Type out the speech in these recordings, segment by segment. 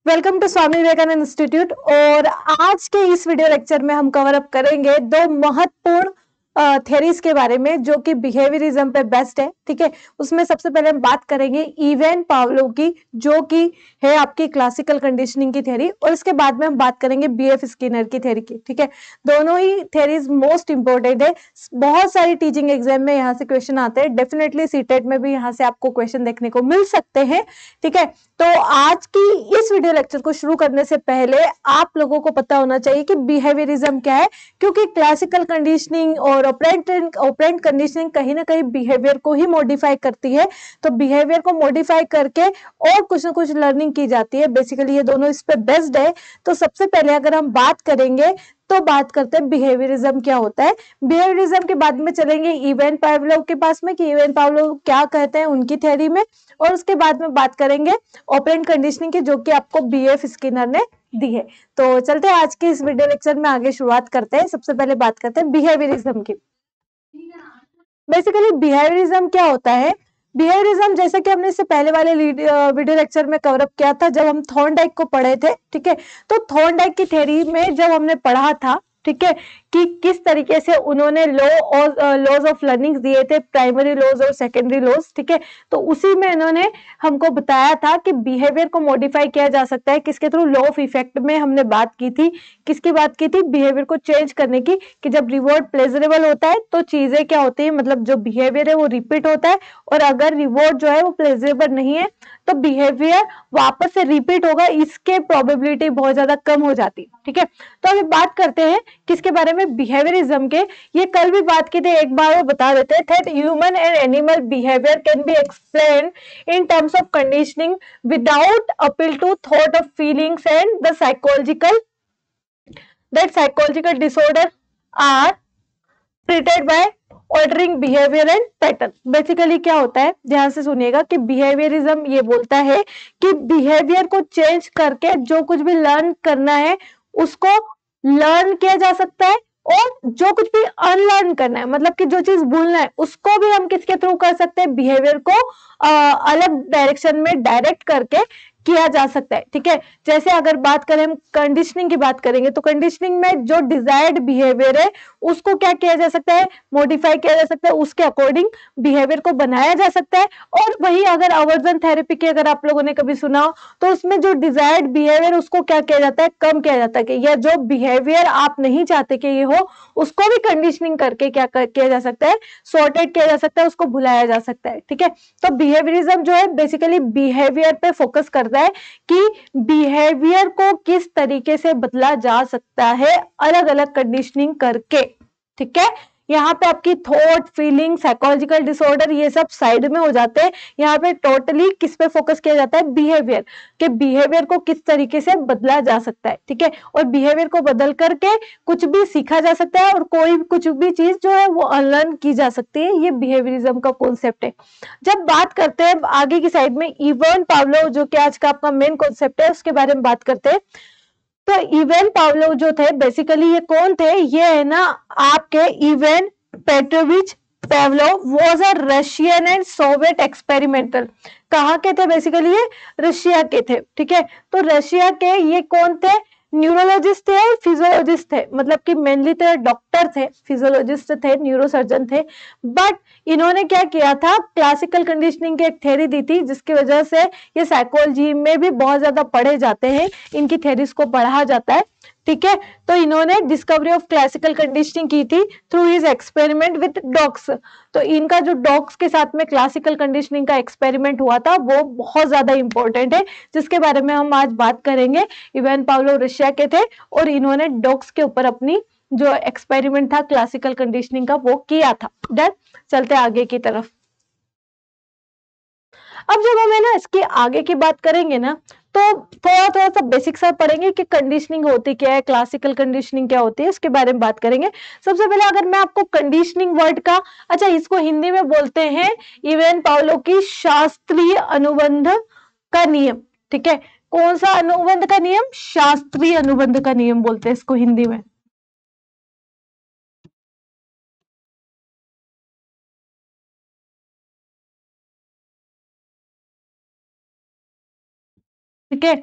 Welcome to Swami Vivekananda institute. और आज के इस वीडियो लेक्चर में हम कवर अप करेंगे दो महत्वपूर्ण थ्योरीज के बारे में जो कि बिहेवियरिज्म पे बेस्ड है। ठीक है, उसमें सबसे पहले हम बात करेंगे इवेन पावलोव की, जो कि है आपकी क्लासिकल कंडीशनिंग की थ्योरी, और इसके बाद में हम बात करेंगे बीएफ स्किनर की थ्योरी की। ठीक है, दोनों ही थ्योरीज मोस्ट इंपोर्टेंट है। बहुत सारी टीचिंग एग्जाम में यहाँ से क्वेश्चन आते हैं, डेफिनेटली सीटेट में भी यहाँ से आपको क्वेश्चन देखने को मिल सकते हैं। ठीक है, तो आज की इस वीडियो लेक्चर को शुरू करने से पहले आप लोगों को पता होना चाहिए कि बिहेवियरिज्म क्या है, क्योंकि क्लासिकल कंडीशनिंग और ऑपरेंट कंडीशनिंग कहीं ना कहीं बिहेवियर को ही मॉडिफाई करती है। तो बिहेवियर को मॉडिफाई करके और कुछ ना कुछ लर्निंग की जाती है। बेसिकली ये दोनों इस पे बेस्ड है। तो सबसे पहले अगर हम बात करेंगे तो बात करते हैं बिहेवियरिज्म क्या होता है। बिहेवियरिज्म के बाद में चलेंगे इवेन पावलोव के पास में कि इवेन पावलोव क्या कहते हैं उनकी थ्योरी में, और उसके बाद में बात करेंगे ऑपरेंट कंडीशनिंग की, जो कि आपको बीएफ स्किनर ने दी है। तो चलते हैं आज के इस वीडियो लेक्चर में आगे शुरुआत करते हैं। सबसे पहले बात करते हैं बिहेवियरिज्म की। बेसिकली बिहेवियरिज्म क्या होता है? बिहेवियरिज्म जैसे कि हमने इससे पहले वाले वीडियो लेक्चर में कवर अप किया था जब हम थॉर्नडाइक को पढ़े थे। ठीक है, तो थॉर्नडाइक की थ्योरी में जब हमने पढ़ा था, ठीक है, कि किस तरीके से उन्होंने लॉज ऑफ लर्निंग दिए थे, प्राइमरी लॉज और सेकेंडरी लॉज। ठीक है, तो उसी में इन्होंने हमको बताया था कि बिहेवियर को मॉडिफाई किया जा सकता है किसके थ्रू, लॉ ऑफ इफेक्ट में हमने बात की थी। किसकी बात की थी? बिहेवियर को चेंज करने की, कि जब रिवॉर्ड प्लेजरेबल होता है तो चीजें क्या होती है, मतलब जो बिहेवियर है वो रिपीट होता है, और अगर रिवॉर्ड जो है वो प्लेजरेबल नहीं है तो बिहेवियर वापस से रिपीट होगा, इसके प्रोबेबिलिटी बहुत ज्यादा कम हो जाती है। ठीक है, तो अभी बात करते हैं किसके बारे में, बिहेवियरिज्म के। ये कल भी बात की थी, एक बार वो बता देते हैं। That human and animal behaviour can be explain in terms of conditioning without appeal to thought of feelings and the psychological disorder are treated by altering behaviour and pattern. Basically क्या होता है, ध्यान से सुनिएगा, कि बिहेवियरिज्म ये बोलता है कि बिहेवियर को चेंज करके जो कुछ भी लर्न करना है उसको लर्न किया जा सकता है, और जो कुछ भी अनलर्न करना है, मतलब कि जो चीज भूलना है, उसको भी हम किसके थ्रू कर सकते हैं, बिहेवियर को अलग डायरेक्शन में डायरेक्ट करके किया जा सकता है। ठीक है, जैसे अगर बात करें, हम कंडीशनिंग की बात करेंगे, तो कंडीशनिंग में जो डिजायर्ड बिहेवियर है उसको क्या किया जा सकता है, मॉडिफाई किया जा सकता है, उसके अकॉर्डिंग बिहेवियर को बनाया जा सकता है। और वही अगर अवर्जन थेरेपी की अगर आप लोगों ने कभी सुना हो, तो उसमें जो डिजायर्ड बिहेवियर उसको क्या किया जाता है, कम किया जाता है, कि या जो बिहेवियर आप नहीं चाहते कि ये हो, उसको भी कंडीशनिंग करके क्या किया जा सकता है, सॉर्टेड किया जा सकता है, उसको भुलाया जा सकता है। ठीक है, तो बिहेवियरिज्म जो है बेसिकली बिहेवियर पे फोकस करता है कि बिहेवियर को किस तरीके से बदला जा सकता है अलग अलग कंडीशनिंग करके। ठीक है, यहाँ पे आपकी थॉट, फीलिंग, साइकोलॉजिकल डिसऑर्डर ये सब साइड में हो जाते हैं। यहाँ पे टोटली किस पे फोकस किया जाता है, बिहेवियर के, बिहेवियर को किस तरीके से बदला जा सकता है। ठीक है, और बिहेवियर को बदल करके कुछ भी सीखा जा सकता है, और कोई कुछ भी चीज जो है वो अनलर्न की जा सकती है। ये बिहेवियरिज्म का कॉन्सेप्ट है। जब बात करते हैं आगे की साइड में इवन पावलोव, जो कि आज का आपका मेन कॉन्सेप्ट है, उसके बारे में बात करते हैं। तो इवेन पावलोव जो थे, बेसिकली ये कौन थे, ये है ना आपके even Petrovich Pavlov was a Russian and Soviet experimental. कहाँ के थे? बेसिकली ये रशिया के थे। ठीक है, तो रशिया के ये कौन थे, न्यूरोलॉजिस्ट थे और फिजियोलॉजिस्ट थे, मतलब कि मेनली तो डॉक्टर थे, फिजियोलॉजिस्ट थे, न्यूरोसर्जन थे। बट इन्होंने क्या किया था, क्लासिकल कंडीशनिंग की एक थ्योरी दी थी, जिसकी वजह से ये साइकोलॉजी में भी बहुत ज्यादा पढ़े जाते हैं, इनकी थ्योरीज को पढ़ा जाता है। ठीक है, तो इन्होंने डिस्कवरी ऑफ क्लासिकल कंडीशनिंग की थी through his experiment with dogs. तो इनका जो डॉग्स के साथ में क्लासिकल कंडीशनिंग का एक्सपेरिमेंट हुआ था वो बहुत ज्यादा इंपॉर्टेंट है, जिसके बारे में हम आज बात करेंगे। इवेन पावलोव रशिया के थे और इन्होंने डॉग्स के ऊपर अपनी जो एक्सपेरिमेंट था क्लासिकल कंडीशनिंग का वो किया था। डन, चलते आगे की तरफ। अब जब हम है ना इसके आगे की बात करेंगे ना, तो थोड़ा थोड़ा सा बेसिक सा पढ़ेंगे कि कंडीशनिंग होती क्या है, क्लासिकल कंडीशनिंग क्या होती है, इसके बारे में बात करेंगे। सबसे पहले अगर मैं आपको कंडीशनिंग वर्ड का, अच्छा इसको हिंदी में बोलते हैं इवेन पावलोव की शास्त्रीय अनुबंध का नियम। ठीक है, कौन सा अनुबंध का नियम? शास्त्रीय अनुबंध का नियम बोलते हैं इसको हिंदी में। ठीक है,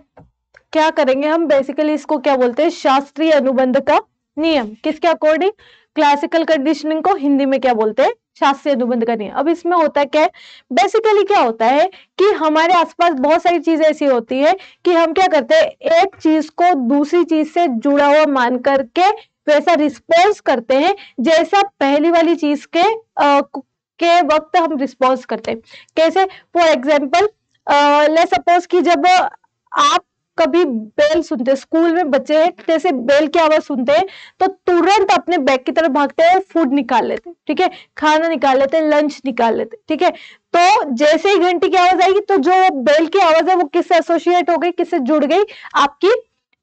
क्या करेंगे हम, बेसिकली इसको क्या बोलते हैं, शास्त्रीय अनुबंध का नियम। किसके अकॉर्डिंग, क्लासिकल कंडीशनिंग को हिंदी में क्या बोलते हैं, शास्त्रीय अनुबंध का नियम। अब इसमें होता क्या है, बेसिकली क्या होता है कि हमारे आसपास बहुत सारी चीजें ऐसी होती है कि हम क्या करते हैं, एक चीज को दूसरी चीज से जुड़ा हुआ मान करके वैसा रिस्पॉन्स करते हैं जैसा पहली वाली चीज के वक्त हम रिस्पॉन्स करते हैं। कैसे, फॉर एग्जाम्पल लेट्स सपोज कि जब आप कभी बेल सुनते, स्कूल में बच्चे जैसे बेल की आवाज सुनते हैं तो तुरंत अपने बैग की तरफ भागते हैं, फूड निकाल लेते हैं, ठीक है, खाना निकाल लेते हैं, लंच निकाल लेते हैं, ठीक है। तो जैसे ही घंटी की आवाज आएगी तो जो बेल की आवाज है वो किससे एसोसिएट हो गई, किससे जुड़ गई, आपकी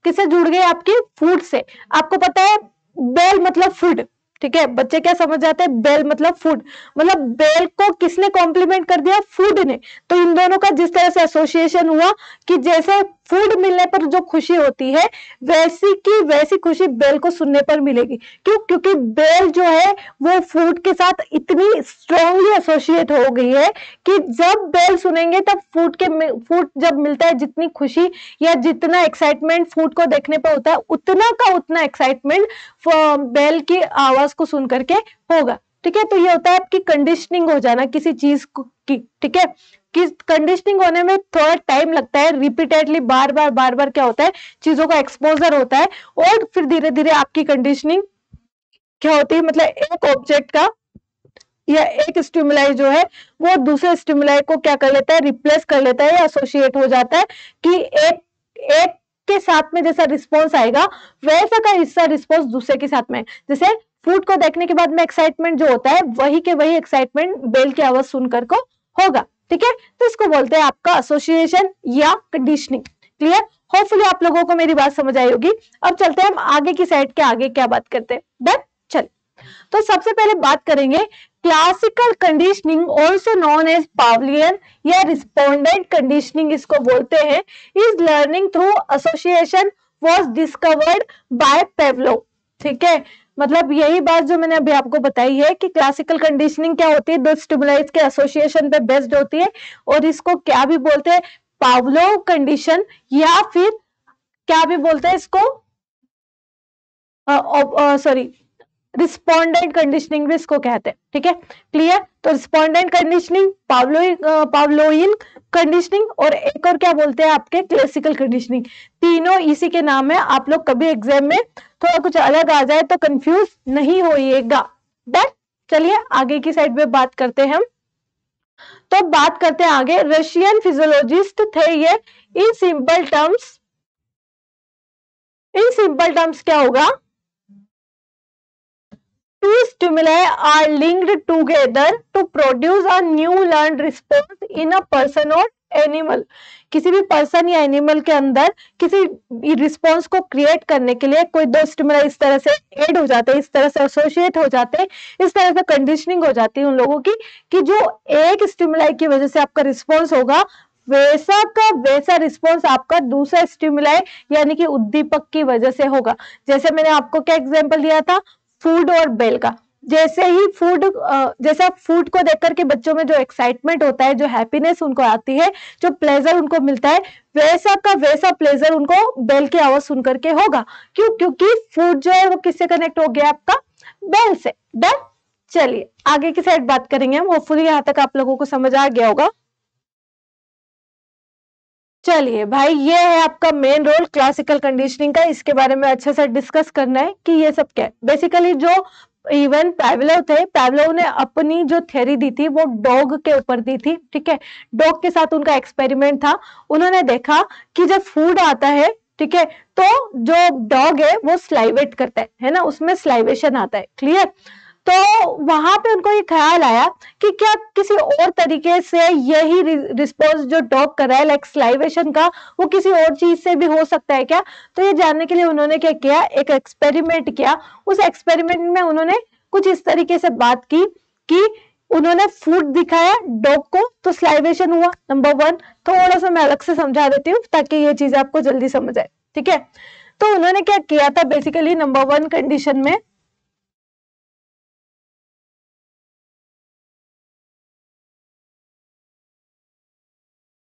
किससे जुड़ गई, आपकी फूड से। आपको पता है बेल मतलब फूड, ठीक है, बच्चे क्या समझ जाते हैं, बेल मतलब फूड, मतलब बेल को किसने कॉम्प्लीमेंट कर दिया, फूड ने। तो इन दोनों का जिस तरह से एसोसिएशन हुआ कि जैसे फूड मिलने पर जो खुशी होती है वैसी की वैसी खुशी बेल को सुनने पर मिलेगी। क्यों, क्योंकि बेल जो है वो फूड के साथ इतनी स्ट्रांगली एसोसिएट हो गई है कि जब बेल सुनेंगे तब फूड जब मिलता है, जितनी खुशी या जितना एक्साइटमेंट फूड को देखने पर होता है उतना का उतना एक्साइटमेंट बेल की आवाज को सुन करके होगा, ठीक है। तो ये होता है आपकी कंडीशनिंग हो जाना किसी चीज की, ठीक है। कि कंडीशनिंग होने में थोड़ा टाइम लगता है, रिपीटेडली बार बार क्या होता है, चीजों का एक्सपोजर होता है और फिर धीरे धीरे आपकी कंडीशनिंग क्या होती है, मतलब एक ऑब्जेक्ट का या एक स्टिमुलाई जो है वो दूसरे स्टिमुलाई को क्या कर लेता है, रिप्लेस कर लेता है या एसोसिएट हो जाता है कि एक एक के साथ में जैसा रिस्पॉन्स आएगा वैसा का हिस्सा रिस्पॉन्स दूसरे के साथ में। जैसे फूड को देखने के बाद में एक्साइटमेंट जो होता है वही के वही एक्साइटमेंट बेल की आवाज सुनकर को होगा, ठीक है। तो इसको बोलते हैं आपका एसोसिएशन या कंडीशनिंग। क्लियर, होपफुली आप लोगों को मेरी बात समझ आई होगी। अब चलते हैं हम आगे की साइड के, आगे क्या बात करते हैं, डन। चल, तो सबसे पहले बात करेंगे classical conditioning, also known as Pavlovian या रिस्पोंडेंट कंडीशनिंग इसको बोलते हैं, is learning through association was discovered by Pavlov, ठीक है। मतलब यही बात जो मैंने अभी आपको बताई है कि क्लासिकल कंडीशनिंग क्या होती है, दो स्टिमुलाइज के एसोसिएशन पे बेस्ड होती है और इसको क्या भी बोलते हैं, पावलोव कंडीशन, या फिर क्या भी बोलते हैं इसको, सॉरी, रिस्पोंडेंट कंडीशनिंग भी इसको कहते हैं, ठीक है। क्लियर, तो रिस्पोंडेंट कंडीशनिंग, पावलोइन कंडीशनिंग और एक और क्या बोलते हैं आपके, क्लासिकल कंडीशनिंग। तीनों इसी के नाम है। आप लोग कभी एग्जाम में थोड़ा कुछ अलग आ जाए तो कंफ्यूज नहीं होइएगा। डन, चलिए आगे की साइड में बात करते हैं हम। तो बात करते हैं आगे, रशियन फिजियोलॉजिस्ट थे ये। इन सिंपल टर्म्स क्या होगा, two stimuli are linked together to produce a new learned response in a person or animal. किसी भी पर्सन या एनिमल के अंदर किसी रिस्पॉन्स को क्रिएट करने के लिए कोई दो स्टिमुलाई इस तरह से ऐड हो जाते हैं, इस तरह से एसोसिएट हो जाते हैं, इस तरह से कंडीशनिंग हो जाती है उन लोगों की कि जो एक स्टिमुलाई की वजह से आपका रिस्पॉन्स होगा वैसा का वैसा रिस्पॉन्स आपका दूसरा स्टिमुलाई यानी कि उद्दीपक की वजह से होगा। जैसे मैंने आपको क्या एग्जांपल दिया था, फूड और बेल का। जैसे ही जैसा फूड को देख करके बच्चों में जो एक्साइटमेंट होता है, जो हैप्पीनेस उनको आती है, जो प्लेजर उनको मिलता है, वैसा का वैसा प्लेजर उनको बेल की आवाज सुन करके होगा। क्यों, क्योंकि फूड जो है वो किससे कनेक्ट हो गया, आपका बेल से। डन, चलिए आगे की साइड बात करेंगे हम। होपफुली यहाँ तक आप लोगों को समझ आ गया होगा। चलिए भाई, ये है आपका मेन रोल क्लासिकल कंडीशनिंग का। इसके बारे में अच्छे से डिस्कस करना है कि ये सब क्या है। बेसिकली जो इवन पैवलोव थे, पैवलोव ने अपनी जो थ्योरी दी थी वो डॉग के ऊपर दी थी, ठीक है। डॉग के साथ उनका एक्सपेरिमेंट था। उन्होंने देखा कि जब फूड आता है, ठीक है, तो जो डॉग है वो स्लाइवेट करता है ना, उसमें स्लाइवेशन आता है। क्लियर, तो वहां पे उनको ये ख्याल आया कि क्या किसी और तरीके से यही रिस्पॉन्स जो डॉग कर रहा है लाइक स्लाइवेशन का, वो किसी और चीज से भी हो सकता है क्या। तो ये जानने के लिए उन्होंने क्या किया, एक एक्सपेरिमेंट किया। उस एक्सपेरिमेंट में उन्होंने कुछ इस तरीके से बात की कि उन्होंने फूड दिखाया डॉग को तो स्लाइवेशन हुआ, नंबर 1। थोड़ा सा मैं अलग से समझा देती हूँ ताकि ये चीज आपको जल्दी समझ आए, ठीक है। तो उन्होंने क्या किया था, बेसिकली नंबर 1 कंडीशन में,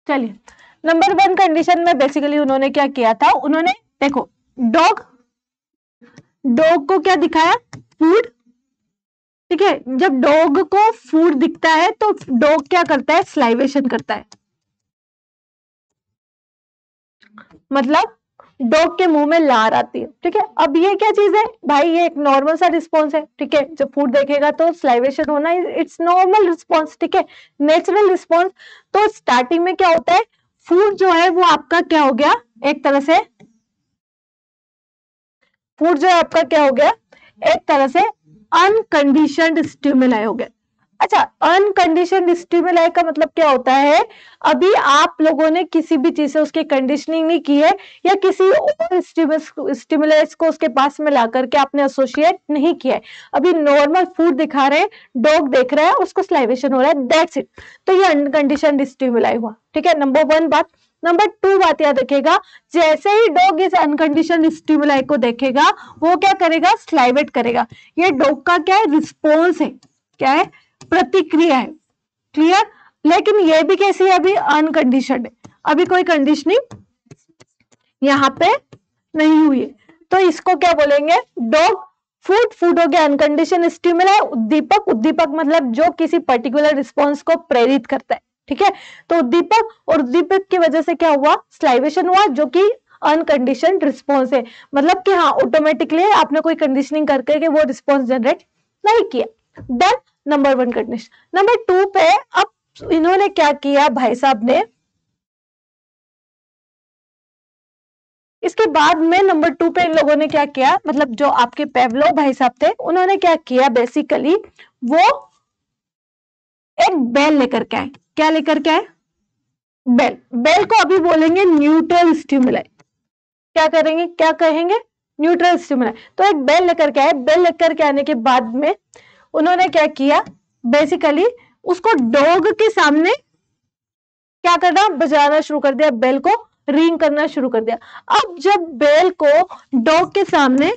चलिए नंबर 1 कंडीशन में बेसिकली उन्होंने क्या किया था, उन्होंने देखो डॉग को क्या दिखाया, फूड, ठीक है। जब डॉग को फूड दिखता है तो डॉग क्या करता है, स्लाइवेशन करता है, मतलब डॉग के मुंह में लार आती है, ठीक है। अब ये क्या चीज है भाई, ये एक नॉर्मल सा रिस्पॉन्स है, ठीक है। जब फूड देखेगा तो स्लाइवेशन होना, इट्स नॉर्मल रिस्पॉन्स, ठीक है, नेचुरल रिस्पॉन्स। तो स्टार्टिंग में क्या होता है, फूड जो है वो आपका क्या हो गया, एक तरह से फूड जो है आपका क्या हो गया, एक तरह से अनकंडीशनड स्टिमुलाई हो गया। अच्छा, अनकंडीशनड स्टिमुलाई का मतलब क्या होता है, अभी आप लोगों ने किसी भी चीज से उसकी कंडीशनिंग नहीं की है, या किसी और स्टिमुलस को उसके पास में ला करके आपने एसोसिएट नहीं किया है। अभी नॉर्मल फूड दिखा रहे हैं, डॉग देख रहा है, उसको स्लाइवेशन हो रहा है, दैट्स इट। तो ये अनकंडीशनड स्टिमुलाई हुआ, ठीक है, नंबर 1 बात। नंबर 2 बात याद रखेगा, जैसे ही डॉग इस अनकंडीशनड स्टिमुलाई को देखेगा, वो क्या करेगा, स्लाइवेट करेगा। ये डॉग का क्या है, रिस्पॉन्स है, क्या है, प्रतिक्रिया है, क्लियर। लेकिन ये भी कैसी है, अभी अनकंडीशनड है, अभी कोई कंडीशनिंग यहाँ पे नहीं हुई है। तो इसको क्या बोलेंगे, डॉग फूड हो गया अनकंडीशन स्टिमुलाई। उद्दीपक मतलब जो किसी पर्टिकुलर रिस्पॉन्स को प्रेरित करता है, ठीक है। तो उद्दीपक, और उद्दीपक की वजह से क्या हुआ, स्लाइवेशन हुआ, जो कि अनकंडीशन रिस्पॉन्स है, मतलब कि हाँ ऑटोमेटिकली आपने कोई कंडीशनिंग करके कि वो रिस्पॉन्स जनरेट नहीं किया। Then number 1 condition. नंबर 2 पे अब इन्होंने क्या किया भाई साहब ने, इसके बाद में नंबर 2 पे इन लोगों ने क्या किया, मतलब जो आपके पेवलोव भाई साहब थे, उन्होंने क्या किया, बेसिकली वो एक बेल लेकर के आए। क्या लेकर के आए, बेल को अभी बोलेंगे न्यूट्रल स्टिमुलाई। क्या करेंगे, क्या कहेंगे, न्यूट्रल स्टिमुलाई। तो एक बेल लेकर के आए। बेल लेकर के आने के बाद में उन्होंने क्या किया, बेसिकली उसको डॉग के सामने क्या करना, बजाना शुरू कर दिया, बेल को रिंग करना शुरू कर दिया। अब जब बेल को डॉग के सामने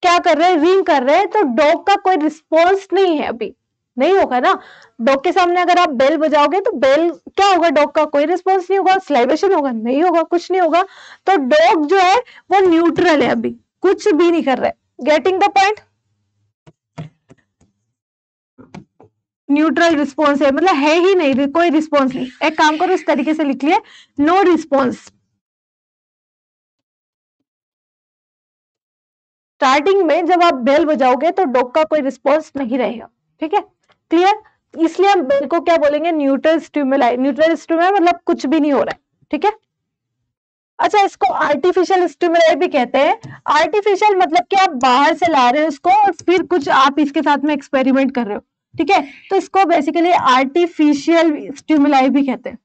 क्या कर रहे हैं, रिंग कर रहे हैं, तो डॉग का कोई रिस्पॉन्स नहीं है, अभी नहीं होगा ना। डॉग के सामने अगर आप बेल बजाओगे तो बेल क्या होगा, डॉग का कोई रिस्पॉन्स नहीं होगा, स्लाइवेशन होगा नहीं, होगा कुछ नहीं होगा। तो डॉग जो है वो न्यूट्रल है, अभी कुछ भी नहीं कर रहा है। Getting the point, neutral response है, मतलब है ही नहीं, कोई रिस्पॉन्स नहीं। एक काम करो, इस तरीके से लिख लिए, नो रिस्पॉन्स। स्टार्टिंग में जब आप बेल बजाओगे तो डॉग का कोई रिस्पॉन्स नहीं रहेगा, ठीक है, क्लियर। इसलिए हम बेल को क्या बोलेंगे, न्यूट्रल स्टिमुलाई। न्यूट्रल स्टिमुलाई मतलब कुछ भी नहीं हो रहा है, ठीक है। अच्छा, इसको आर्टिफिशियल स्टिमुलाई भी कहते हैं। आर्टिफिशियल मतलब कि आप बाहर से ला रहे हो इसको और फिर कुछ आप इसके साथ में एक्सपेरिमेंट कर रहे हो, ठीक है। तो इसको बेसिकली आर्टिफिशियल स्टिमुलाई भी कहते हैं।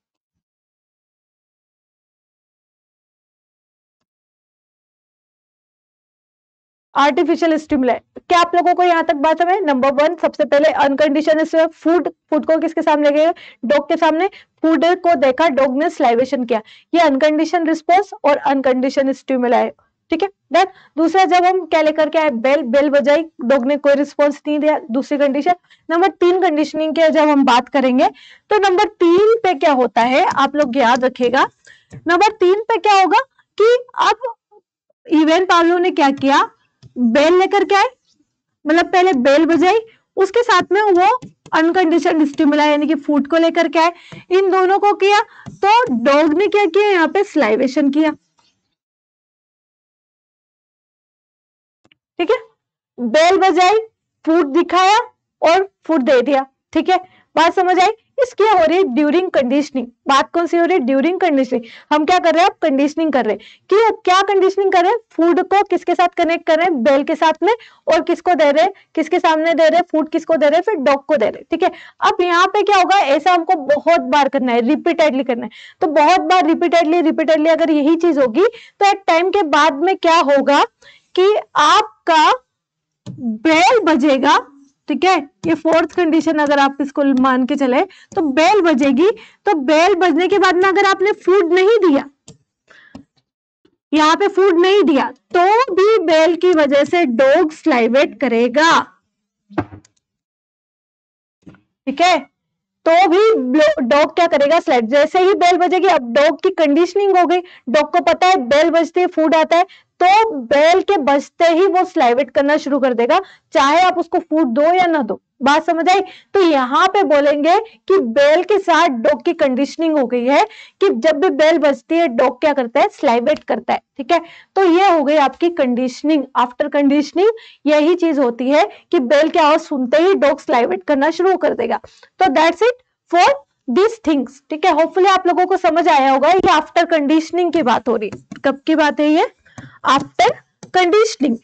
आर्टिफिशियल स्टिमुलाई, क्या आप लोगों को यहाँ तक बात समझ। नंबर 1 सबसे पहले अनकंडीशनल फूड को किसके सामने गए, डॉग के सामने। फूड को देखा, डॉग ने स्लाइवेशन किया, ये अनकंडीशन रिस्पॉन्स और अनकंडीशन स्टिमुलाई, ठीक है। देन दूसरा, जब हम क्या लेकर के आए, बेल बजाई, डॉग ने कोई रिस्पॉन्स नहीं दिया, दूसरी कंडीशन। नंबर 3 कंडीशनिंग के जब हम बात करेंगे तो नंबर 3 पे क्या होता है, आप लोग याद रखेगा। नंबर 3 पे क्या होगा कि अब इवेन पावलो ने क्या किया, बेल लेकर के आए, मतलब पहले बेल बजाई, उसके साथ में वो अनकंडीशनड स्टिमुलाई यानी कि फूड को लेकर के आए, इन दोनों को किया। तो डॉग ने क्या किया, यहाँ पे स्लाइवेशन किया, ठीक है। बेल बजाई, फूड दिखाया और फूड दे दिया, ठीक है। बात समझ आई। इसकी हो रही है ड्यूरिंग कंडीशनिंग। बात कौन सी हो रही है, ड्यूरिंग कंडीशनिंग। हम क्या कर रहे हैं, अब कंडीशनिंग कर रहे हैं कि क्या कंडीशनिंग कर रहे हैं, फूड को किसके साथ कनेक्ट कर रहे हैं, बेल के साथ में, और किसको दे रहे हैं, किसके सामने दे रहे हैं, फूड किसको दे रहे हैं, फिर डॉग को दे रहे हैं, ठीक है। अब यहाँ पे क्या होगा, ऐसा हमको बहुत बार करना है, रिपीटेडली करना है। तो बहुत बार रिपीटेडली अगर यही चीज होगी तो एक टाइम के बाद में क्या होगा कि आपका बेल बजेगा, ठीक है। ये 4th कंडीशन अगर आप इसको मान के चले तो बेल बजेगी। तो बेल बजने के बाद में अगर आपने फूड नहीं दिया, यहाँ पे फूड नहीं दिया, तो भी बेल की वजह से डॉग स्लाइवेट करेगा, ठीक है। तो भी डॉग क्या करेगा, स्लाइड। जैसे ही बेल बजेगी, अब डॉग की कंडीशनिंग हो गई, डॉग को पता है बेल बजती है फूड आता है, तो बेल के बजते ही वो स्लाइवेट करना शुरू कर देगा, चाहे आप उसको फूड दो या ना दो। बात समझ आई? तो यहाँ पे बोलेंगे कि बेल के साथ डॉग की कंडीशनिंग हो गई है कि जब भी बेल बजती है डॉग क्या करता है, स्लाइवेट करता है। ठीक है, तो ये हो गई आपकी कंडीशनिंग। आफ्टर कंडीशनिंग यही चीज होती है कि बेल की आवाज सुनते ही डॉग स्लाइवेट करना शुरू कर देगा। तो that's it for this things. ठीक है, होपफुली आप लोगों को समझ आया होगा। ये आफ्टर कंडीशनिंग की बात हो रही है। कब की बात है ये? After conditioning.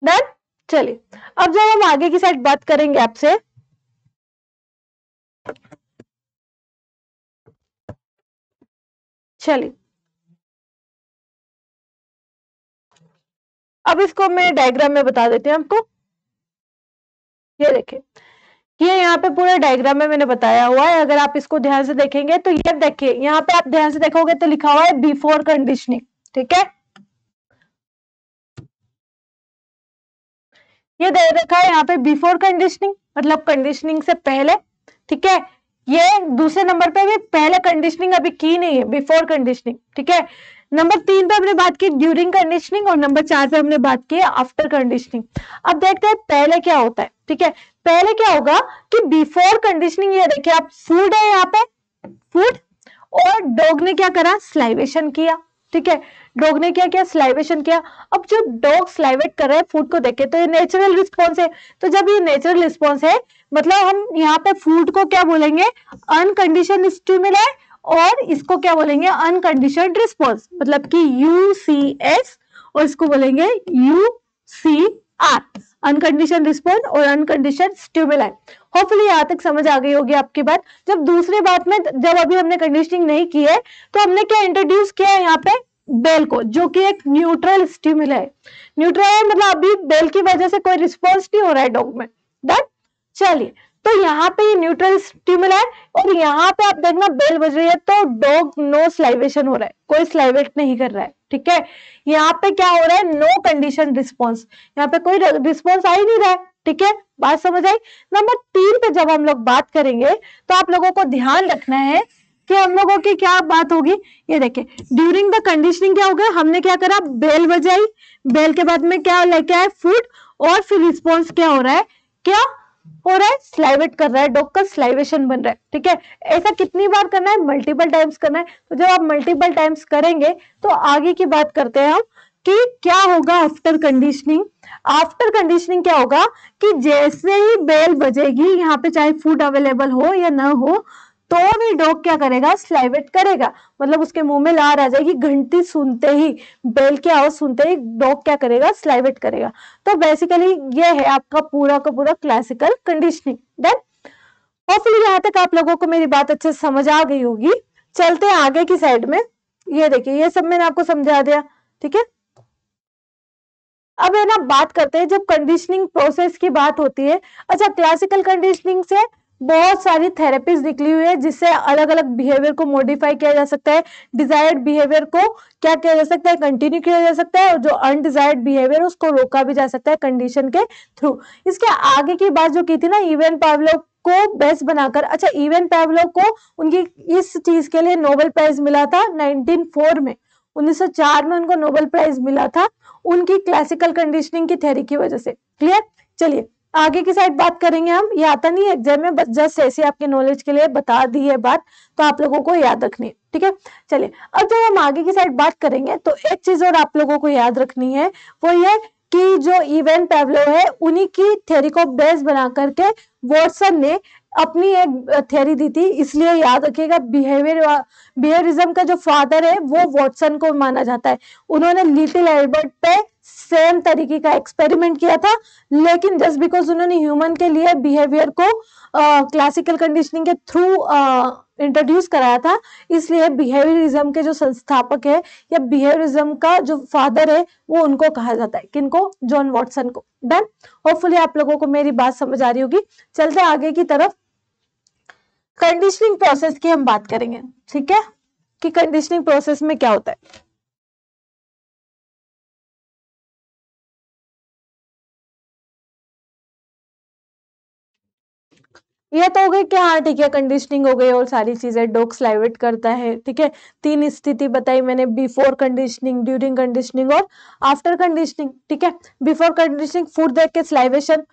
डन। चलिए, अब जब हम आगे की साइड बात करेंगे आपसे, चलिए अब इसको मैं डायग्राम में बता देती हूँ आपको। ये देखिए, ये यहाँ पे पूरे डायग्राम में मैंने बताया हुआ है। अगर आप इसको ध्यान से देखेंगे तो ये देखिए, यहाँ पे आप ध्यान से देखोगे तो लिखा हुआ है बिफोर कंडीशनिंग। ठीक है, ये दे रखा है यहाँ पे बिफोर कंडीशनिंग, मतलब कंडीशनिंग से पहले। ठीक है, ये दूसरे नंबर पे भी पहले कंडीशनिंग अभी की नहीं है, बिफोर कंडीशनिंग। ठीक है, नंबर 3 पे हमने बात की ड्यूरिंग कंडीशनिंग, और नंबर 4 पे हमने बात की आफ्टर कंडीशनिंग। अब देखते हैं पहले क्या होता है। ठीक है, पहले क्या होगा कि बिफोर कंडीशनिंग, ये देखिए आप, फूड है यहाँ पे, फूड, और डॉग ने क्या करा, स्लाइवेशन किया। ठीक है, डॉग ने क्या किया, स्लाइवेशन किया। अब जब डॉग स्लाइवेट कर रहा है फूड को देखे तो ये नेचुरल रिस्पॉन्स है। तो जब ये नेचुरल रिस्पॉन्स है, मतलब हम यहाँ पे फूड को क्या बोलेंगे, अनकंडीशन स्टिमुलाई, और इसको क्या बोलेंगे, अनकंडीशनड रिस्पॉन्स, मतलब कि UCS, और इसको बोलेंगे UCR, अनकंडीशन रिस्पॉन्स और अनकंडीशन स्टिमुलाई। होपफुली यहाँ तक समझ आ गई होगी आपकी बात। जब दूसरी बात में, जब अभी हमने कंडीशनिंग नहीं की है, तो हमने क्या इंट्रोड्यूस किया है यहाँ पे, बेल को, जो कि एक न्यूट्रल स्टिमुल है। न्यूट्रल है मतलब अभी बेल की वजह से कोई रिस्पॉन्स नहीं हो रहा है डॉग में। डन। चलिए, तो यहाँ पे ये न्यूट्रल स्टिमुल है, और यहाँ पे आप देखना बेल बज रही है तो डॉग नो स्लाइवेशन हो रहा है, कोई स्लाइवेट नहीं कर रहा है। ठीक है, यहाँ पे क्या हो रहा है, नो कंडीशन रिस्पॉन्स, यहाँ पे कोई रिस्पॉन्स आ ही नहीं रहा है। ठीक है, बात समझ आई? नंबर 3 पे जब हम लोग बात करेंगे तो आप लोगों को ध्यान रखना है कि हम लोगों की क्या बात होगी। ये देखिए, ड्यूरिंग द कंडीशनिंग क्या हो गया, हमने क्या करा, बेल बजाई, बेल के बाद में क्या लेके आए, फूड, और फिर रिस्पॉन्स क्या हो रहा है, क्या हो रहा है, स्लाइवेट कर रहा है, डॉग का स्लाइवेशन बन रहा है। ठीक है, ऐसा कितनी बार करना है, मल्टीपल टाइम्स करना है। तो जब आप मल्टीपल टाइम्स करेंगे तो आगे की बात करते हैं हम कि क्या होगा आफ्टर कंडीशनिंग। आफ्टर कंडीशनिंग क्या होगा कि जैसे ही बेल बजेगी, यहाँ पे चाहे फूड अवेलेबल हो या ना हो, तो भी डॉग क्या करेगा, स्लाइवेट करेगा, मतलब उसके मुंह में लार आ जाएगी घंटी सुनते ही, बेल की आवाज सुनते ही डॉग क्या करेगा, स्लाइवेट करेगा। तो बेसिकली ये है आपका पूरा का पूरा क्लासिकल कंडीशनिंग। देन होपफुली यहाँ तक आप लोगों को मेरी बात अच्छे से समझ आ गई होगी। चलते हैं आगे की साइड में। ये देखिए, ये सब मैंने आपको समझा दिया। ठीक है, अब है ना, बात करते हैं जब कंडीशनिंग प्रोसेस की बात होती है। अच्छा, क्लासिकल कंडीशनिंग से बहुत सारी थेरेपीज निकली हुई है, जिससे अलग अलग बिहेवियर को मॉडिफाई किया जा सकता है। डिजायर्ड बिहेवियर को क्या किया जा सकता है, कंटिन्यू किया जा सकता है, और जो अनडिजायर्ड बिहेवियर उसको रोका भी जा सकता है कंडीशन के थ्रू। इसके आगे की बात जो की थी ना, इवन पावलोव को बेस बनाकर। अच्छा, इवन पावलोव को उनकी इस चीज के लिए नोबेल प्राइज मिला था 1904 में, 1904 में उनको नोबेल प्राइज मिला था, उनकी क्लासिकल कंडीशनिंग की थ्योरी की वजह से। क्लियर? चलिए आगे की साइड बात करेंगे हम। ये आता नहीं है एग्जाम में, बस जस्ट ऐसे आपके नॉलेज के लिए बता दी है बात, तो आप लोगों को याद रखनी है। ठीक है, चलिए अब जब हम आगे की साइड बात करेंगे तो एक चीज और आप लोगों को याद रखनी है, वो ये कि जो इवन पावलोव है, उन्हीं की थ्योरी को बेस बना करके वॉटसन ने अपनी एक थ्योरी दी थी। इसलिए याद रखिएगा, बिहेवियरिज्म का जो फादर है वो वॉटसन को माना जाता है। उन्होंने लिटिल एल्बर्ट पे सेम तरीके का एक्सपेरिमेंट किया था, लेकिन जस्ट बिकॉज उन्होंने ह्यूमन के लिए बिहेवियर को क्लासिकल कंडीशनिंग के थ्रू इंट्रोड्यूस कराया था, इसलिए बिहेवियरिज्म के जो संस्थापक है या बिहेवियरिज्म का जो फादर है वो उनको कहा जाता है। किनको? जॉन वॉटसन को। डन। होपफुली आप लोगों को मेरी बात समझ आ रही होगी। चलते आगे की तरफ, कंडीशनिंग प्रोसेस की हम बात करेंगे। ठीक है, कि कंडीशनिंग प्रोसेस में क्या होता है। ये तो हो गई कि हाँ ठीक है, कंडीशनिंग हो गई और सारी चीजें, डॉग स्लाइवेट करता है, ठीक है। 3 स्थिति बताई मैंने, बिफोर कंडीशनिंग, ड्यूरिंग कंडीशनिंग और आफ्टर कंडीशनिंग, ठीक है। बिफोर कंडीशनिंग फूड देख के स्लाइवेशन,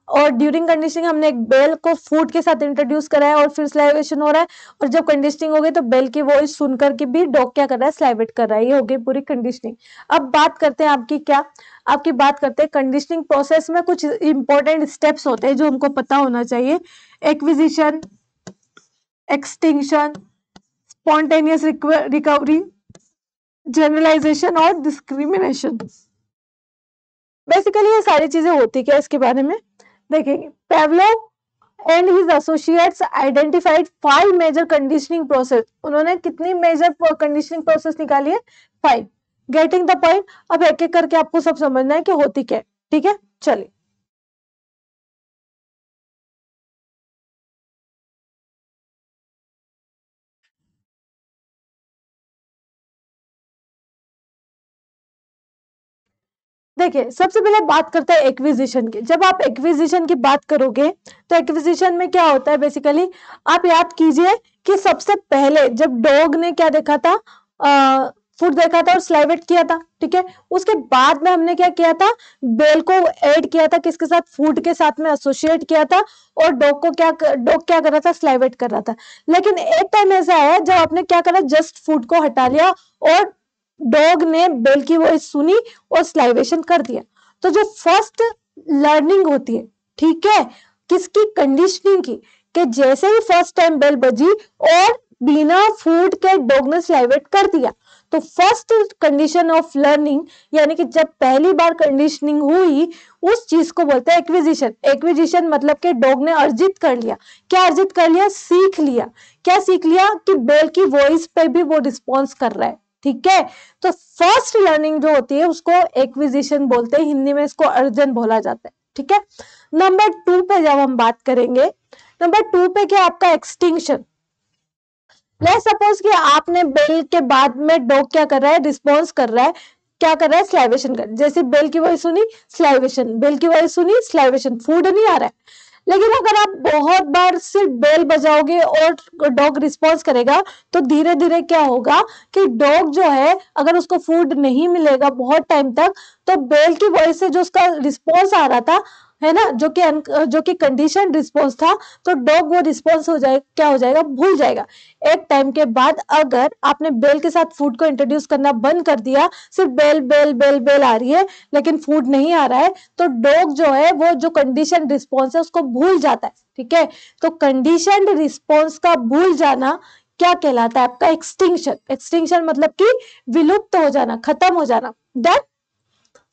और ड्यूरिंग कंडीशनिंग हमने एक बेल को फूड के साथ इंट्रोड्यूस करा है और फिर स्लाइवेशन हो रहा है, और जब कंडीशनिंग हो गई तो बेल की वॉइस सुनकर के भी डॉग क्या कर रहा है, स्लाइवेट कर रहा है। ये हो गई पूरी कंडीशनिंग। अब बात करते हैं आपकी क्या, आपकी बात करते हैं कंडीशनिंग प्रोसेस में कुछ इंपॉर्टेंट स्टेप्स होते हैं जो हमको पता होना चाहिए। Acquisition, extinction, spontaneous recovery, generalisation और डिस्क्रिमिनेशन। बेसिकली ये सारी चीजें होती क्या इसके बारे में देखेंगे। Pavlov and his associates identified 5 major conditioning process. उन्होंने कितनी मेजर कंडीशनिंग प्रोसेस निकाली है, 5। Getting the point. अब एक एक करके आपको सब समझना है कि होती क्या है, ठीक है। चलिए, देखिए सबसे पहले बात करते हैं एक्विजिशन की। जब आप एक्विजिशन की बात करोगे तो एक्विजिशन में क्या होता है, बेसिकली आप याद कीजिए कि सबसे पहले जब डॉग ने क्या देखा था, फूड देखा था और स्लाइवेट किया था, ठीक है। उसके बाद में हमने क्या किया था, बेल को ऐड किया था, किसके साथ, फूड के साथ में एसोसिएट किया था, और डॉग क्या कर रहा था, स्लाइवेट कर रहा था। लेकिन एक टाइम ऐसा आया जब आपने क्या करा, जस्ट फूड को हटा लिया और डॉग ने बेल की वॉइस सुनी और स्लाइवेशन कर दिया। तो जो फर्स्ट लर्निंग होती है, ठीक है, किसकी, कंडीशनिंग की, कि जैसे ही फर्स्ट टाइम बेल बजी और बिना फूड के डॉग ने स्लाइवेट कर दिया, तो फर्स्ट कंडीशन ऑफ लर्निंग, यानी कि जब पहली बार कंडीशनिंग हुई, उस चीज को बोलते हैं एक्विजिशन। एक्विजिशन मतलब कि डॉग ने अर्जित कर लिया। क्या अर्जित कर लिया, सीख लिया। क्या सीख लिया, कि बेल की वॉइस पे भी वो रिस्पॉन्स कर रहा है, ठीक है। तो फर्स्ट लर्निंग जो होती है उसको एक्विजिशन बोलते हैं, हिंदी में इसको अर्जन बोला जाता है, ठीक है। नंबर 2 पे जब हम बात करेंगे, नंबर 2 पे क्या, आपका एक्सटिंक्शन। लेट्स सपोज कि आपने बेल के बाद में डॉग क्या कर रहा है, रिस्पॉन्स कर रहा है, क्या कर रहा है, स्लाइवेशन कर, जैसे बेल की वॉइस सुनी, स्लाइवेशन, बेल की वॉइस सुनी, स्लाइवेशन, फूड नहीं आ रहा है। लेकिन अगर आप बहुत बार सिर्फ बेल बजाओगे और डॉग रिस्पॉन्स करेगा, तो धीरे धीरे क्या होगा कि डॉग जो है, अगर उसको फूड नहीं मिलेगा बहुत टाइम तक, तो बेल की वॉइस से जो उसका रिस्पॉन्स आ रहा था, है ना, जो कि कंडीशन रिस्पॉन्स था, तो डॉग वो रिस्पॉन्स हो जाए, क्या हो जाएगा, भूल जाएगा। एक टाइम के बाद अगर आपने बेल के साथ फूड को इंट्रोड्यूस करना बंद कर दिया, सिर्फ बेल बेल बेल बेल आ रही है लेकिन फूड नहीं आ रहा है, तो डॉग जो है वो जो कंडीशन रिस्पॉन्स है उसको भूल जाता है, ठीक है। तो कंडीशन रिस्पॉन्स का भूल जाना क्या कहलाता है, आपका एक्सटिंक्शन। एक्सटिंक्शन मतलब कि विलुप्त हो जाना, खत्म हो जाना। डन।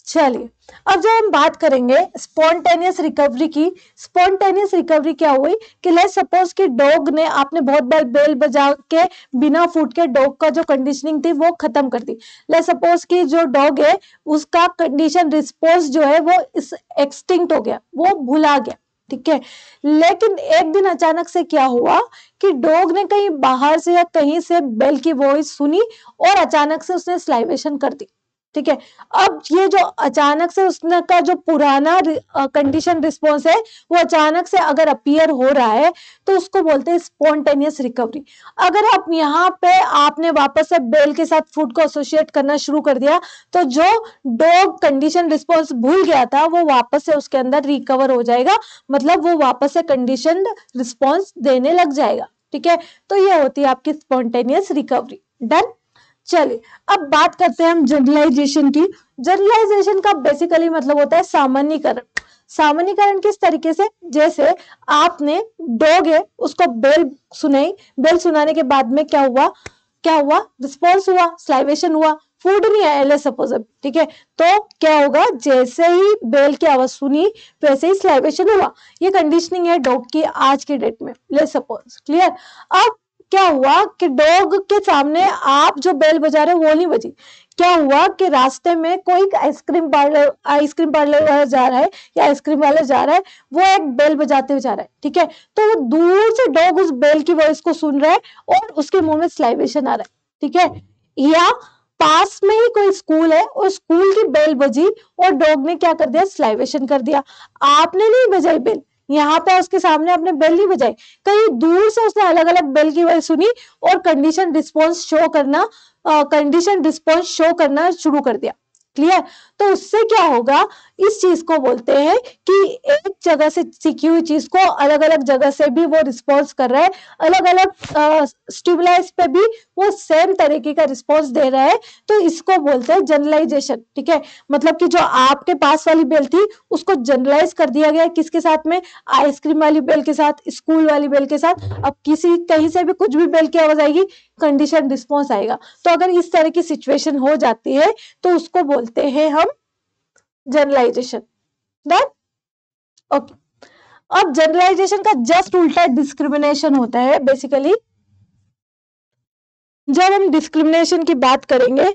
चलिए, अब जब हम बात करेंगे स्पॉन्टेनियस रिकवरी की। स्पॉन्टेनियस रिकवरी क्या हुई कि लेट्स सपोज कि डॉग ने, आपने बहुत बार बेल बजा के बिना फूड के डॉग का जो कंडीशनिंग थी वो खत्म कर दी। लेट्स सपोज कि जो डॉग है उसका कंडीशन रिस्पॉन्स जो है वो इस एक्सटिंक्ट हो गया, वो भुला गया, ठीक है। लेकिन एक दिन अचानक से क्या हुआ कि डॉग ने कहीं बाहर से या कहीं से बेल की वॉइस सुनी और अचानक से उसने स्लाइवेशन कर दी, ठीक है। अब ये जो अचानक से उसने का जो पुराना कंडीशन रिस्पॉन्स है वो अचानक से अगर अपीयर हो रहा है, तो उसको बोलते हैं स्पॉन्टेनियस रिकवरी। अगर आप यहाँ पे आपने वापस से बेल के साथ फूड को एसोसिएट करना शुरू कर दिया, तो जो डॉग कंडीशन रिस्पॉन्स भूल गया था वो वापस से उसके अंदर रिकवर हो जाएगा, मतलब वो वापस से कंडीशन रिस्पॉन्स देने लग जाएगा, ठीक है। तो ये होती है आपकी स्पॉन्टेनियस रिकवरी। डन। चलिए, अब बात करते हैं हम जनरलाइजेशन की। जनरलाइजेशन का बेसिकली मतलब होता है सामान्यीकरण। सामान्यीकरण किस तरीके से, जैसे आपने डॉग है उसको बेल सुनाई, बेल सुनाने के बाद में क्या हुआ, क्या हुआ, रिस्पॉन्स हुआ, स्लाइवेशन हुआ, फूड नहीं आया, लेट्स सपोज, ठीक है। तो क्या होगा, जैसे ही बेल की आवाज सुनी वैसे ही स्लाइवेशन हुआ। ये कंडीशनिंग है डॉग की आज के डेट में, लेट्स सपोज, क्लियर। अब क्या हुआ कि डॉग के सामने आप जो बेल बजा रहे हो वो नहीं बजी। क्या हुआ कि रास्ते में कोई आइसक्रीम पार्लर वाला जा रहा है या आइसक्रीम वाला जा रहा है, वो एक बेल बजाते हुए जा रहा है, ठीक है। तो वो दूर से डॉग उस बेल की वॉइस को सुन रहा है और उसके मुंह में स्लाइवेशन आ रहा है, ठीक है। या पास में ही कोई स्कूल है और स्कूल की बेल बजी और डॉग ने क्या कर दिया, स्लाइवेशन कर दिया। आपने नहीं बजाई बेल, यहाँ पे उसके सामने आपने बेल नहीं बजाई, कहीं दूर से उसने अलग अलग बेल की आवाज सुनी और कंडीशन रिस्पॉन्स शो करना शुरू कर दिया। क्लियर? तो उससे क्या होगा, इस चीज को बोलते हैं कि एक जगह से सीखी हुई चीज को अलग अलग जगह से भी वो रिस्पॉन्स कर रहा है, अलग अलग स्टिमुलाइज पे भी वो सेम तरीके का रिस्पॉन्स दे रहा है। तो इसको बोलते हैं जनरलाइजेशन। ठीक है, मतलब कि जो आपके पास वाली बेल थी उसको जनरलाइज कर दिया गया, किसके साथ में, आइसक्रीम वाली बेल के साथ, स्कूल वाली बेल के साथ। अब किसी कहीं से भी कुछ भी बेल की आवाज आएगी, कंडीशन रिस्पॉन्स आएगा। तो अगर इस तरह की सिचुएशन हो जाती है तो उसको बोलते हैं हम जनरलाइजेशन। डन? ओके। अब जनरलाइजेशन का जस्ट उल्टा डिस्क्रिमिनेशन होता है। बेसिकली जब हम डिस्क्रिमिनेशन की बात करेंगे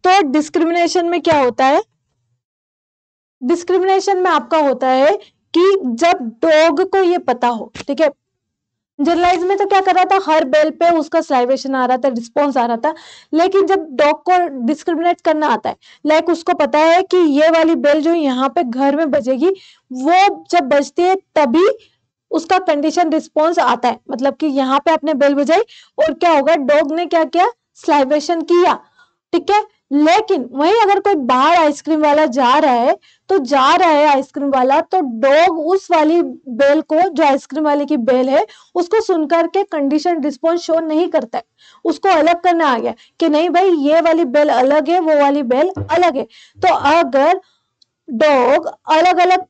तो डिस्क्रिमिनेशन में क्या होता है, डिस्क्रिमिनेशन में आपका होता है कि जब डॉग को ये पता हो, ठीक है, जनरलाइज में तो क्या कर रहा था, हर बेल पे उसका सलाइवेशन आ रहा था, रिस्पॉन्स आ रहा था। लेकिन जब डॉग को डिस्क्रिमिनेट करना आता है, लाइक उसको पता है कि ये वाली बेल जो यहाँ पे घर में बजेगी, वो जब बजती है तभी उसका कंडीशन रिस्पॉन्स आता है। मतलब कि यहाँ पे आपने बेल बजाई और क्या होगा, डॉग ने क्या किया, स्लाइवेशन किया। ठीक है, लेकिन वहीं अगर कोई बाहर आइसक्रीम वाला जा रहा है, तो जा रहा है आइसक्रीम वाला, तो डॉग उस वाली बेल को, जो आइसक्रीम वाले की बेल है, उसको सुनकर के कंडीशन रिस्पॉन्स शो नहीं करता है। उसको अलग करना आ गया कि नहीं भाई, ये वाली बेल अलग है, वो वाली बेल अलग है। तो अगर डॉग अलग अलग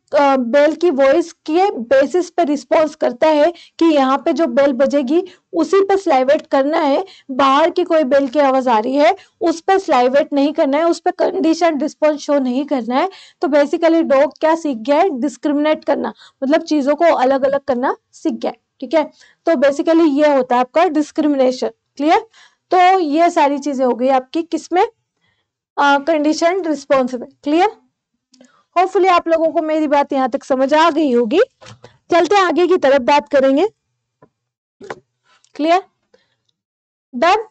बेल की वॉइस के बेसिस पे रिस्पॉन्स करता है कि यहाँ पे जो बेल बजेगी उसी पे स्लाइवेट करना है, बाहर की कोई बेल की आवाज आ रही है उस पे स्लाइवेट नहीं करना है, उस पे कंडीशन रिस्पॉन्स शो नहीं करना है। तो बेसिकली डॉग क्या सीख गया है, डिस्क्रिमिनेट करना, मतलब चीजों को अलग अलग करना सीख गया है। ठीक है, तो बेसिकली ये होता है आपका डिस्क्रिमिनेशन। क्लियर? तो ये सारी चीजें हो गई आपकी किसमें, कंडीशन रिस्पॉन्स में। क्लियर? होपफुली आप लोगों को मेरी बात यहाँ तक समझ आ गई होगी। चलते हैं आगे की तरफ बात करेंगे। क्लियर? डन?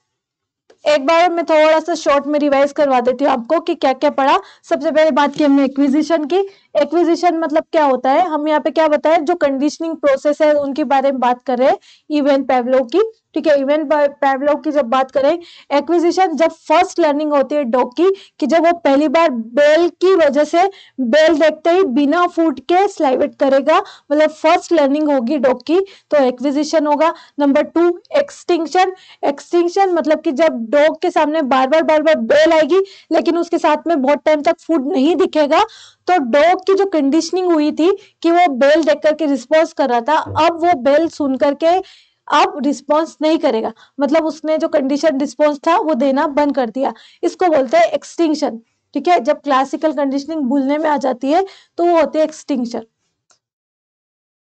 एक बार मैं थोड़ा सा शॉर्ट में रिवाइज करवा देती हूँ आपको कि क्या क्या पढ़ा। सबसे पहले बात की हमने एक्विजिशन की। एक्विजिशन मतलब क्या होता है, हम यहाँ पे क्या बताएं, जो कंडीशनिंग प्रोसेस है उनके बारे में बात कर रहे हैं, इवेन पेवलोव की। ठीक है, इवेन पेवलोव की जब बात करें, एक्विजिशन जब फर्स्ट लर्निंग होती है डॉग की, कि जब वो पहली बार बेल की वजह से, बेल देखते ही बिना फूट के स्लाइवेट करेगा, मतलब फर्स्ट लर्निंग होगी डॉग की, तो एक्विजिशन होगा। Number 2, extinction. एक्सटिंक्शन मतलब कि जब डॉग के सामने बार बार बेल आएगी लेकिन उसके साथ में बहुत टाइम तक फूड नहीं दिखेगा, तो डॉग की जो कंडीशनिंग हुई थी कि वो बेल देख करके रिस्पॉन्स कर रहा था, अब वो बेल सुन करके अब रिस्पॉन्स नहीं करेगा, मतलब उसने जो कंडीशन रिस्पॉन्स था वो देना बंद कर दिया। इसको बोलते हैं एक्सटिंक्शन। ठीक है, जब क्लासिकल कंडीशनिंग भूलने में आ जाती है तो वो होती है एक्सटिंक्शन।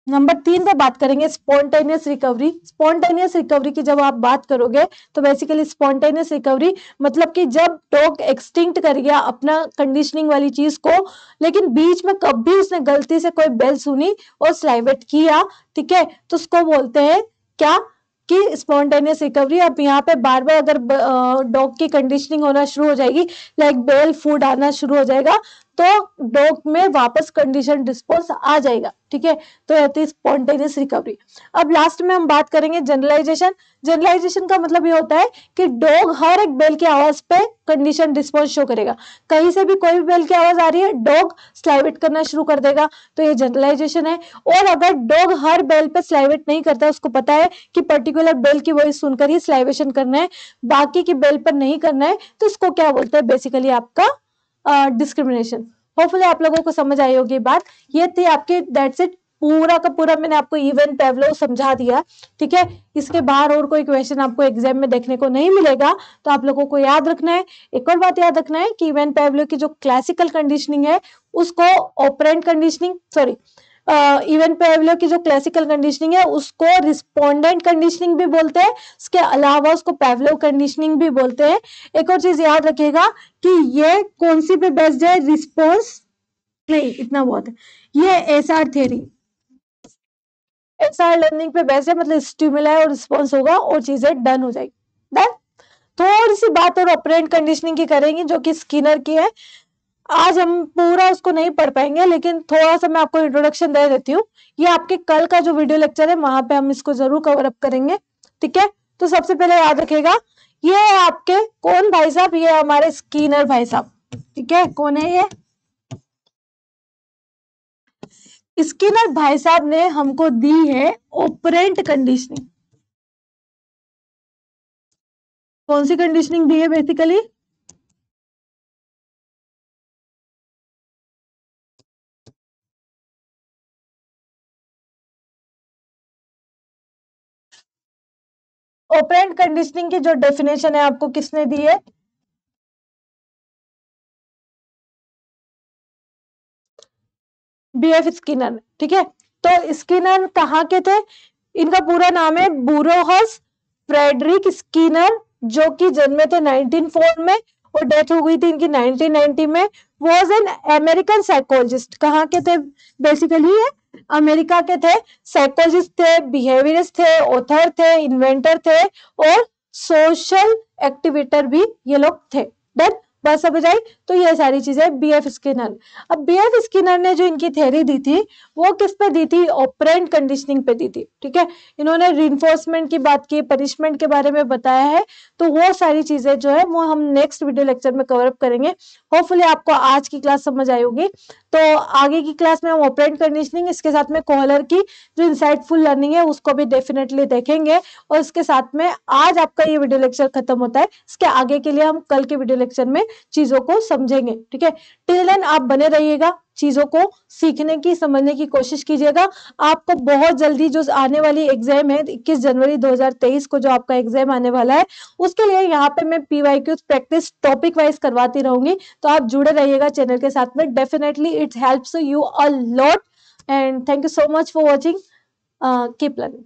नंबर 3 पे बात करेंगे स्पॉन्टेनियस रिकवरी। स्पॉन्टेनियस रिकवरी की जब आप बात करोगे तो बेसिकली स्पॉन्टेनियस रिकवरी मतलब कि जब डॉग एक्सटिंक्ट कर गया अपना कंडीशनिंग वाली चीज को, लेकिन बीच में कभी उसने गलती से कोई बेल सुनी और स्लाइवेट किया, ठीक है, तो उसको बोलते हैं क्या, कि स्पॉन्टेनियस रिकवरी। अब यहाँ पे बार बार अगर डॉग की कंडीशनिंग होना शुरू हो जाएगी, लाइक बेल फूड आना शुरू हो जाएगा, तो डॉग में वापस कंडीशन रिस्पॉन्स आ जाएगा। ठीक है, तो रहती है स्पॉन्टेनियस रिकवरी। अब लास्ट में हम बात करेंगे जनरलाइजेशन। जनरलाइजेशन का मतलब ये होता है कि डॉग हर एक बेल की आवाज पे कंडीशन रिस्पॉन्स शो करेगा, कहीं से भी कोई भी बेल की आवाज आ रही है डॉग स्लाइवेट करना शुरू कर देगा, तो ये जनरलाइजेशन है। और अगर डॉग हर बेल पे स्लाइवेट नहीं करता, उसको पता है कि पर्टिकुलर बेल की वॉइस सुनकर ही स्लाइवेशन करना है, बाकी की बेल पर नहीं करना है, तो इसको क्या बोलते हैं, बेसिकली आपका डिस्क्रिमिनेशन। होपफुली आप लोगों को समझ आई होगी बात। ये थी आपकी, दैट्स इट, पूरा का पूरा मैंने आपको इवेन पेवलोव समझा दिया। ठीक है, इसके बाहर और कोई क्वेश्चन आपको एग्जाम में देखने को नहीं मिलेगा, तो आप लोगों को याद रखना है, एक और बात याद रखना है कि इवेन पेवलोव की जो क्लासिकल कंडीशनिंग है उसको ऑपरेंट कंडीशनिंग, सॉरी, इवेन पेवलोव की जो क्लासिकल कंडीशनिंग है उसको रिस्पोंडेंट कंडीशनिंग भी बोलते हैं, इसके अलावा उसको पेवलोव कंडीशनिंग भी बोलते हैं। एक और चीज याद रखिएगा कि ये कौन सी पे बेस्ड है, रिस्पॉन्स नहीं, इतना बहुत है, ये एसआर थ्योरी, एसआर लर्निंग पे बेस्ड है, मतलब स्टिमुलाई और रिस्पॉन्स होगा और चीजें डन हो जाएगी। डन? थोड़ी सी बात और ऑपरेंट कंडीशनिंग की करेंगे जो कि स्किनर की है। आज हम पूरा उसको नहीं पढ़ पाएंगे, लेकिन थोड़ा सा मैं आपको इंट्रोडक्शन दे देती हूँ। ये आपके कल का जो वीडियो लेक्चर है वहां पे हम इसको जरूर कवर अप करेंगे, ठीक है। तो सबसे पहले याद रखिएगा, ये है आपके कौन भाई साहब, ये हमारे स्किनर भाई साहब, ठीक है। कौन है ये? स्किनर भाई साहब ने हमको दी है ऑपरेंट कंडीशनिंग। कौन सी कंडीशनिंग दी है बेसिकली? ऑपरेंट कंडीशनिंग की जो डेफिनेशन है आपको किसने दी है? बीएफ स्किनर, ठीक है। तो स्किनर कहाँ के थे? इनका पूरा नाम है बुरोहस फ्रेडरिक स्किनर, जो कि जन्मे थे 1904 में और डेथ हो गई थी इनकी 1990 में। Was an American psychologist. कहाँ के थे बेसिकली? ये अमेरिका के थे। साइकोलॉजिस्ट थे, बिहेवियरिस्ट थे, ऑथर थे, इन्वेंटर थे और सोशल एक्टिवेटर भी ये लोग थे। देन बात समझ आई? तो ये सारी चीजें बीएफ स्किनर। अब बीएफ स्किनर ने जो इनकी थ्योरी दी थी वो किस पे दी थी? ऑपरेंट कंडीशनिंग पे दी थी, ठीक है। इन्होंने रिइंफोर्समेंट की बात की, पनिशमेंट के बारे में बताया है। तो वो सारी चीजें जो है वो हम नेक्स्ट वीडियो लेक्चर में कवर अप करेंगे। होपफुली आपको आज की क्लास समझ आई होगी। तो आगे की क्लास में हम ऑपरेंट कंडीशनिंग, इसके साथ में कॉलर की जो इंसाइटफुल लर्निंग है उसको भी डेफिनेटली देखेंगे। और इसके साथ में आज आपका ये वीडियो लेक्चर खत्म होता है। इसके आगे के लिए हम कल के वीडियो लेक्चर में चीजों को समझेंगे, ठीक है। टिल देन आप बने रहिएगा, चीजों को सीखने की, समझने की कोशिश कीजिएगा। आपको बहुत जल्दी जो आने वाली एग्जाम है 21 जनवरी 2023 को जो आपका एग्जाम आने वाला है, उसके लिए यहाँ पे मैं पीवाईक्यूज प्रैक्टिस टॉपिक वाइज करवाती रहूंगी। तो आप जुड़े रहिएगा चैनल के साथ में। Definitely it helps you a lot and thank you so much for watching. Keep learning.